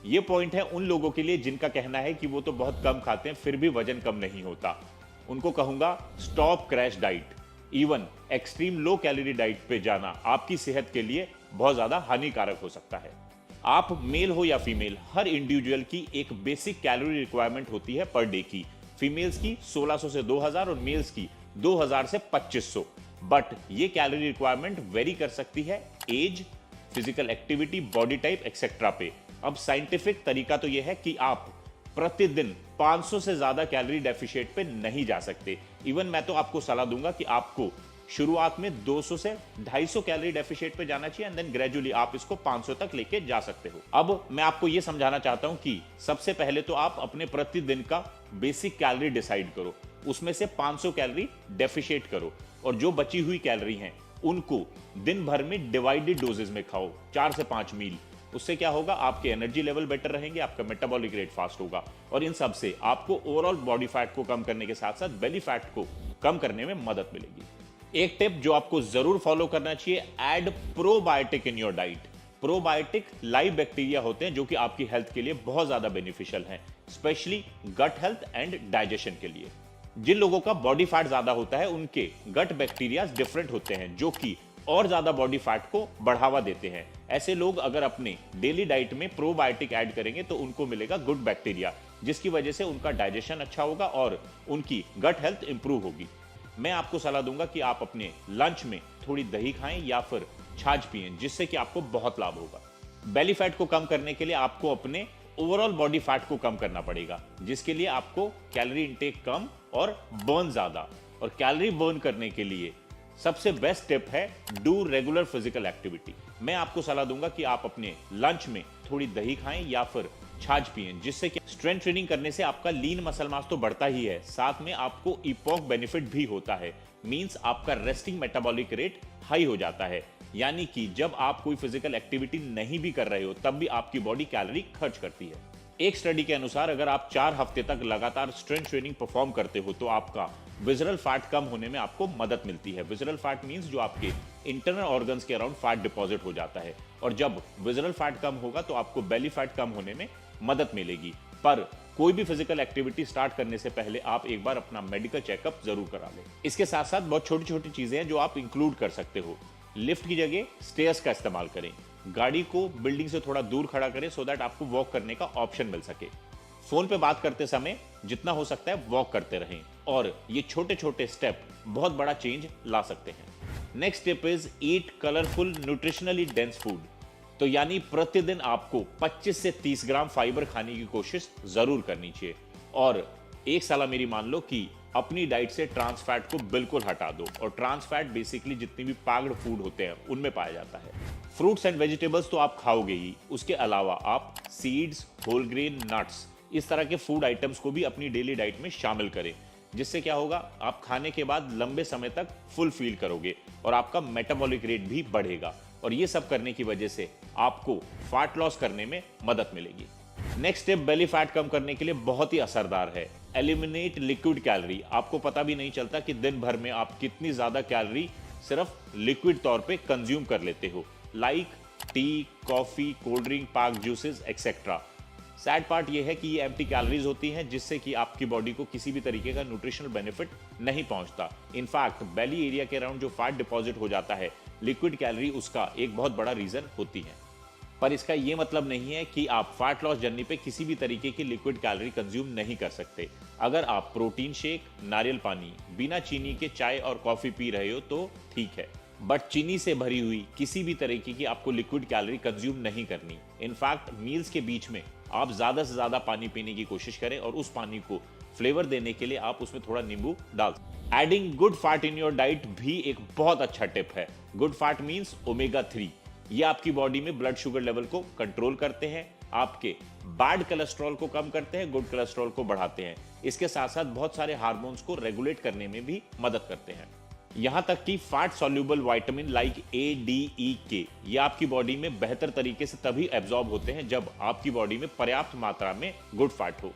ये पॉइंट है उन लोगों के लिए जिनका कहना है कि वो तो बहुत कम खाते हैं फिर भी वजन कम नहीं होता। उनको कहूंगा stop crash diet. Even extreme low calorie diet पे जाना आपकी सेहत के लिए बहुत ज्यादा हानिकारक हो सकता है। आप मेल हो या फीमेल, हर इंडिविजुअल की एक बेसिक कैलोरी रिक्वायरमेंट होती है पर डे की। फीमेल्स की 1600 से 2000 और मेल्स की 2000 से 2500। बट ये कैलोरी रिक्वायरमेंट वेरी कर सकती है age, physical activity, body type etcetera पे। अब साइंटिफिक तरीका तो यह है कि आप प्रतिदिन 500 से ज्यादा कैलोरी डेफिशिएट पे नहीं जा सकते। इवन मैं तो आपको सलाह दूंगा कि आपको शुरुआत में 200 से 250 कैलोरी डेफिशिएट पे जाना चाहिए एंड देन ग्रेजुअली आप इसको 500 तक लेके जा सकते हो। अब मैं आपको यह समझाना चाहता हूं कि सबसे पहले तो आप अपने प्रतिदिन का बेसिक कैलोरी डिसाइड करो, उसमें से 500 कैलोरी डेफिशिएट करो और जो बची हुई कैलोरी हैं उनको दिन भर में डिवाइडेड डोजेस में खाओ, 4 से 5 मील। उससे क्या होगा, आपके एनर्जी लेवल बेटर रहेंगे, आपका मेटाबॉलिक रेट फास्ट होगा और इन सब से आपको ओवरऑल बॉडी फैट को कम करने के साथ साथ बेली फैट को कम करने में मदद मिलेगी। एक टिप जो आपको जरूर फॉलो करना चाहिए, add probiotic in your diet. Probiotic live bacteria होते हैं जो कि आपकी हेल्थ के लिए बहुत ज्यादा बेनिफिशियल हैं, specially gut health and digestion के लिए। जिन लोगों का बॉडी फैट ज्यादा होता है उनके गट बैक्टीरिया डिफरेंट होते हैं जो कि और ज्यादा बॉडी फैट को बढ़ावा देते हैं। ऐसे लोग अगर अपने डेली डाइट में प्रोबायोटिक ऐड करेंगे तो उनको मिलेगा गुड बैक्टीरिया, जिसकी वजह से उनका डाइजेशन अच्छा होगा और उनकी गट हेल्थ इंप्रूव होगी। मैं आपको सलाह दूंगा कि आप अपने लंच में थोड़ी दही खाएं या फिर छाछ पिएं, जिससे कि आपको बहुत लाभ होगा। बेली फैट को कम करने के लिए आपको अपने ओवरऑल बॉडी फैट को कम करना पड़ेगा, जिसके लिए आपको कैलोरी इंटेक कम और बर्न ज्यादा। और कैलोरी बर्न करने के लिए सबसे बेस्ट टिप है डू रेगुलर फिजिकल एक्टिविटी। मैं आपको सलाह दूंगा कि आप अपने लंच में थोड़ी दही खाएं या फिर छाछ पिएं, जिससे कि स्ट्रेंथ ट्रेनिंग करने से आपका लीन मसल मास तो बढ़ता ही है, साथ में आपको इपॉक बेनिफिट भी होता है। मींस आपका रेस्टिंग मेटाबॉलिक रेट हाई हो जाता है, यानी कि जब आप कोई फिजिकल एक्टिविटी नहीं भी कर रहे हो तब भी आपकी बॉडी कैलोरी खर्च करती है। एक स्टडी के अनुसार अगर आप 4 हफ्ते तक लगातार स्ट्रेंथ ट्रेनिंग परफॉर्म करते हो तो आपका विजरल फैट कम होने में आपको मदद मिलती है। विजरल फैट मींस जो आपके इंटरनल ऑर्गन्स के अराउंड फैट डिपॉजिट हो जाता है, और जब विजरल फैट कम होगा तो आपको बेली फैट कम होने में मदद मिलेगी। पर कोई भी फिजिकल एक्टिविटी स्टार्ट करने से पहले आप एक बार अपना मेडिकल चेकअप जरूर करा लें। इसके साथ साथ बहुत छोटी छोटी चीजें हैं जो आप इंक्लूड कर सकते हो। लिफ्ट की जगह स्टेयर्स का इस्तेमाल करें, गाड़ी को बिल्डिंग से थोड़ा दूर खड़ा करें सो दैट आपको वॉक करने का ऑप्शन मिल सके। फोन पे बात करते समय जितना हो सकता है वॉक करते रहें, और ये छोटे छोटे स्टेप बहुत बड़ा चेंज ला सकते हैं। Next tip is eat colourful nutritionally dense food. तो यानी प्रतिदिन आपको 25 से 30 ग्राम फाइबर खाने की कोशिश जरूर करनी चाहिए। और एक सलाह मेरी मान लो कि अपनी डाइट से ट्रांस फैट को बिल्कुल हटा दो, और ट्रांस फैट बेसिकली जितनी भी पैक्ड फूड होते हैं उनमें पाया जाता है। फ्रूट्स एंड वेजिटेबल्स तो आप खाओगे ही, उसके अलावा आप सीड्स, होल ग्रेन, नट्स, इस तरह के फूड आइटम्स को भी अपनी डेली डाइट में शामिल करें, जिससे क्या होगा, आप खाने के बाद लंबे समय तक फुल फील करोगे और आपका मेटाबॉलिक रेट भी बढ़ेगा, और ये सब करने की वजह से आपको फैट लॉस करने में मदद मिलेगी। नेक्स्ट स्टेप बेली फैट कम करने के लिए बहुत ही असरदार है, एलिमिनेट लिक्विड कैलोरी। आपको पता भी नहीं चलता कि दिन भर में आप कितनी ज्यादा कैलोरी सिर्फ लिक्विड तौर पे कंज्यूम कर लेते हो, like T, coffee, cold drink, packed juices etcetera. Sad part ये है कि ये एम्प्टी कैलोरीज होती हैं, जिससे कि आपकी बॉडी को किसी भी तरीके का न्यूट्रिशनल बेनिफिट नहीं पहुंचता। इनफैक्ट बेली एरिया के अराउंड जो फैट डिपॉजिट हो जाता है, लिक्विड कैलोरी उसका एक बहुत बड़ा रीजन होती है। पर इसका यह मतलब नहीं है कि आप फैट लॉस जर्नी पे किसी भी तरीके की लिक्विड कैलोरी कंज्यूम नहीं कर सकते। अगर आप प्रोटीन शेक, नारियल पानी, बिना चीनी के चाय और कॉफी पी रहे हो तो ठीक है, बट चीनी से भरी हुई किसी भी तरीके की आपको लिक्विड कैलोरी कंज्यूम नहीं करनी। इनफैक्ट मील्स के बीच में आप ज्यादा से ज्यादा पानी पीने की कोशिश करें, और उस पानी को फ्लेवर देने के लिए आप उसमें थोड़ा नींबू डाल। Adding good fat in your diet भी एक बहुत अच्छा टिप है। Good fat means omega 3। ये आपकी बॉडी में ब्लड शुगर लेवल को कंट्रोल करते हैं, आपके बैड कोलेस्ट्रॉल को कम करते हैं, गुड कोलेस्ट्रॉल को बढ़ाते हैं। इसके साथ साथ बहुत सारे हार्मोन्स को रेगुलेट करने में भी मदद करते हैं। यहां तक कि fat soluble vitamin like A, D, E, K ये आपकी बॉडी में बेहतर तरीके से तभी एब्जॉर्ब होते हैं जब आपकी बॉडी में पर्याप्त मात्रा में गुड फैट हो।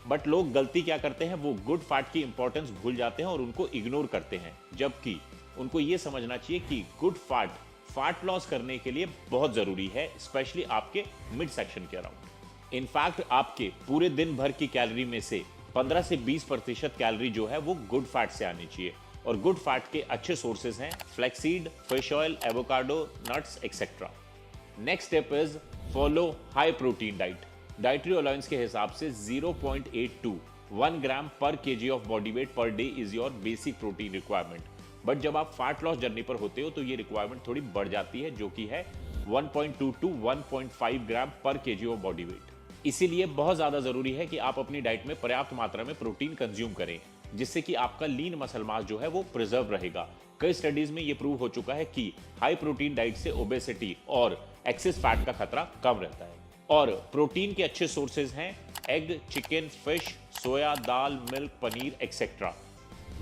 बट लोग गलती क्या करते हैं, वो गुड फैट की इंपॉर्टेंस भूल जाते हैं और उनको इग्नोर करते हैं, जबकि उनको ये समझना चाहिए कि गुड फैट लॉस करने के लिए बहुत जरूरी है, स्पेशली आपके मिड सेक्शन के अराउंड। इनफैक्ट आपके पूरे दिन भर की कैलोरी में से 15 से 20% कैलोरी जो है वो गुड फैट से आनी चाहिए। और गुड फैट के अच्छे सोर्सेज हैं flaxseed, fish oil, avocado, nuts etcetera. Next step is follow high protein diet. Dietary allowance के हिसाब से 0.82 1 ग्राम पर KG of body weight per day is your basic protein requirement. But जब आप फैट लॉस जर्नी पर होते हो तो ये रिक्वायरमेंट थोड़ी बढ़ जाती है, जो कि है 1.2 टू 1.5 ग्राम पर केजी ऑफ बॉडी वेट। इसीलिए बहुत ज्यादा जरूरी है कि आप अपनी डाइट में पर्याप्त मात्रा में प्रोटीन कंज्यूम करें, जिससे कि आपका लीन मसल मास जो है वो प्रिजर्व रहेगा। कई स्टडीज में ये प्रूव हो चुका है कि हाई प्रोटीन डाइट से ओबेसिटी और एक्सेस फैट का खतरा कम रहता है। और प्रोटीन के अच्छे सोर्सेज हैं एग, चिकन, फिश, सोया, दाल, milk, paneer etcetera.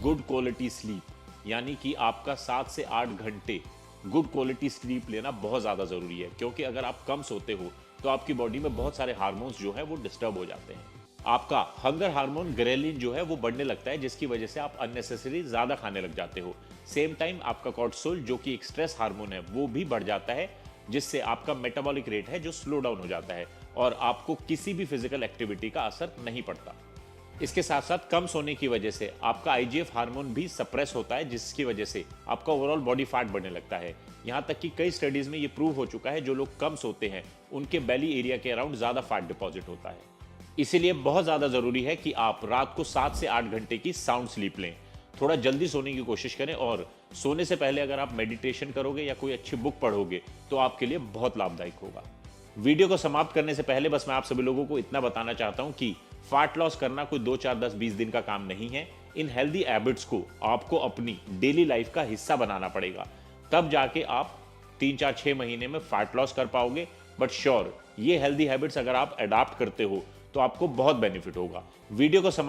Good quality sleep, यानी कि आपका 7 से 8 घंटे गुड क्वालिटी स्लीप लेना बहुत ज्यादा जरूरी है, क्योंकि अगर आप कम सोते हो तो आपकी बॉडी में बहुत सारे हार्मोन्स जो है वो डिस्टर्ब हो जाते हैं। आपका हंगर हार्मोन ग्रेलिन जो है वो बढ़ने लगता है, जिसकी वजह से आप अननेसेसरी ज्यादा खाने लग जाते हो। सेम टाइम आपका कॉर्टिसोल जो कि एक स्ट्रेस हार्मोन है वो भी बढ़ जाता है, जिससे आपका मेटाबॉलिक रेट है जो स्लो डाउन हो जाता है और आपको किसी भी फिजिकल एक्टिविटी का असर नहीं पड़ता। इसके साथ साथ कम सोने की वजह से आपका आईजीएफ हार्मोन भी सप्रेस होता है, जिसकी वजह से आपका ओवरऑल बॉडी फैट बढ़ने लगता है। यहाँ तक कि कई स्टडीज में ये प्रूव हो चुका है जो लोग कम सोते हैं उनके बेली एरिया के अराउंड ज्यादा फैट डिपॉजिट होता है। इसीलिए बहुत ज्यादा जरूरी है कि आप रात को 7 से 8 घंटे की साउंड स्लीप लें। थोड़ा जल्दी सोने की कोशिश करें और सोने से पहले अगर आप मेडिटेशन करोगे या कोई अच्छी बुक पढ़ोगे तो आपके लिए बहुत लाभदायक होगा। वीडियो को समाप्त करने से पहले बस मैं आप सभी लोगों को इतना बताना चाहता हूं कि फैट लॉस करना कोई 2, 4, 10, 20 दिन का काम नहीं है। इन हेल्दी हैबिट्स को आपको अपनी डेली लाइफ का हिस्सा बनाना पड़ेगा, तब जाके आप 3, 4, 6 महीने में फैट लॉस कर पाओगे। बट श्योर, ये हेल्दी हैबिट्स अगर आप अडॉप्ट करते हो तो आपको बहुत बेनिफिट होगा। वीडियो को